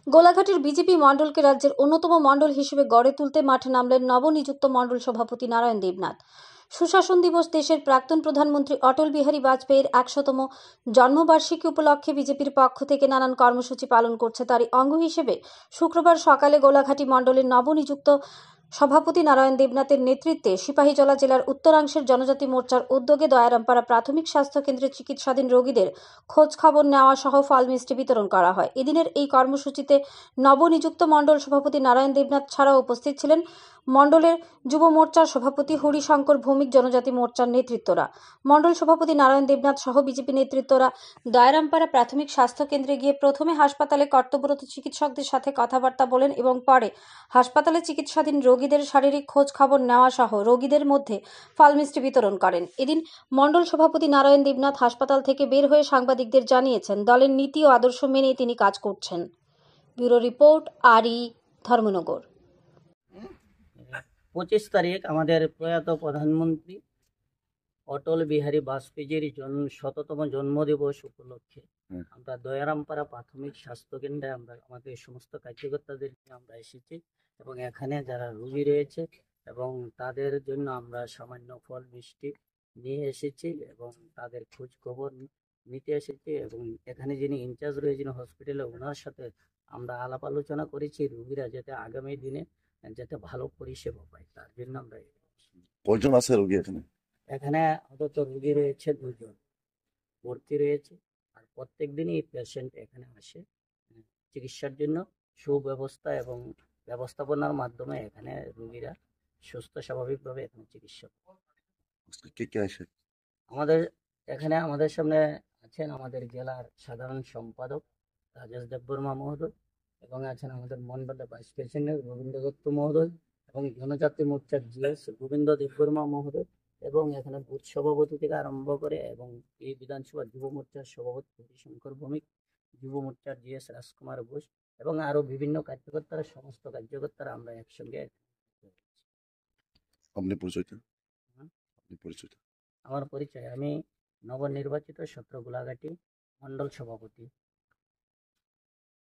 গোলাঘাটের BJP মণ্ডলকে রাজ্যের অন্যতম মণ্ডল হিসেবে গড়ে তুলতে মাঠে নামলেন নবনিযুক্ত মণ্ডল সভাপতি নারায়ণ দেবনাথ। সুশাসন দিবস দেশের প্রাক্তন প্রধানমন্ত্রী অটল বিহারী বাজপেয়ীর ১০০তম জন্মবার্ষিকী উপলক্ষে বিজেপির পক্ষ থেকে নানান কর্মসূচি পালন করছে। তারই অঙ্গ হিসেবে শুক্রবার সকালে গোলাঘাটি মণ্ডলের নবনিযুক্ত সভাপতি নারায়ণ দেবনাথের নেতৃত্বে সিপাহীজলা জেলার উত্তরাংশের জনজাতি মোর্চার উদ্যোগে দয়ারামপাড়া প্রাথমিক স্বাস্থ্য কেন্দ্রে চিকিৎসাধীন রোগীদের খোঁজ খবর নেওয়া সহ ফল মিষ্টি বিতরণ করা হয়। এদিনের এই কর্মসূচিতে নবনিযুক্ত মণ্ডল সভাপতি নারায়ণ দেবনাথ ছাড়াও উপস্থিত ছিলেন মণ্ডলের যুব মোর্চার সভাপতি হরিশঙ্কর ভৌমিক, জনজাতি মোর্চার নেতৃত্বরা। মণ্ডল সভাপতি নারায়ণ দেবনাথ সহ বিজেপি নেতৃত্বরা দয়ারামপাড়া প্রাথমিক স্বাস্থ্য কেন্দ্রে গিয়ে প্রথমে হাসপাতালে কর্তব্যরত চিকিৎসকদের সাথে কথাবার্তা বলেন এবং পরে হাসপাতালে চিকিৎসাধীন রোগীদের শারীরিক খোঁজ খবর নেওয়া সহ রোগীদের মধ্যে ফল মিষ্টি বিতরণ করেন। এদিন মণ্ডল সভাপতি নারায়ণ দেবনাথ হাসপাতাল থেকে বের হয়ে সাংবাদিকদের জানিয়েছেন, দলের নীতি ও আদর্শ মেনে তিনি কাজ করছেন। Bureau report, RE, Dharmanagar. 25 তারিখ আমাদের প্রয়াত প্রধানমন্ত্রী অটল বিহারী বাজপেয়ীর 100তম জন্মদিবস উপলক্ষে আমরা দয়ারামপাড়া প্রাথমিক স্বাস্থ্য কেন্দ্রে আমরা আমাদের সমস্ত কার্যকর্তাদের নিয়ে আমরা এসেছি এবং এখানে যারা রোগী রয়েছে এবং তাদের জন্য আমরা সামান্য ফল মিষ্টি নিয়ে এসেছি এবং তাদের খোঁজ খবর নিতে এসেছি এবং এখানে যিনি ইনচার্জ রয়েছেন হসপিটালে ওনার সাথে আমরা আলাপ আলোচনা করেছি রোগীরা যাতে আগামী দিনে যাতে ভালো পরিষেবা পায় তার জন্য আমরা কয়জন আছে রোগী এখানে? এখানে আপাতত রোগী রয়েছে 2 জন ভর্তি রয়েছে আর প্রত্যেক দিনই পেশেন্ট এখানে আসে চিকিৎসার জন্য। সুব্যবস্থা এবং ব্যবস্থাপনার মাধ্যমে এখানে রোগীরা সুস্থ স্বাভাবিকভাবে এখানে চিকিৎসা কে কে আসে? আমাদের এখানে আমাদের সামনে আছেন আমাদের জেলার সাধারণ সম্পাদক রাজেশ দেববর্মা মহোদয় এবং আছেন আমাদের মন্ডলের ভাইস প্রেসিডেন্ট গোবিন্দ দত্ত মহোদয় এবং জনজাতি মোর্চার GS গোবিন্দ দেববর্মা মহোদয় এবং এখানে বুথ সভাপতি থেকে আরম্ভ করে এবং এই বিধানসভা যুব মোর্চার সভাপতি হরিশঙ্কর ভৌমিক, যুব মোর্চার GS রাজকুমার ঘোষ এবং আরো বিভিন্ন কার্যকর্তারা সমস্ত কার্যকর্তারা আমরা একসঙ্গে। আপনি পরিচয়? আমার পরিচয়, আমি নবনির্বাচিত 17 গোলাঘাটি মন্ডল সভাপতি।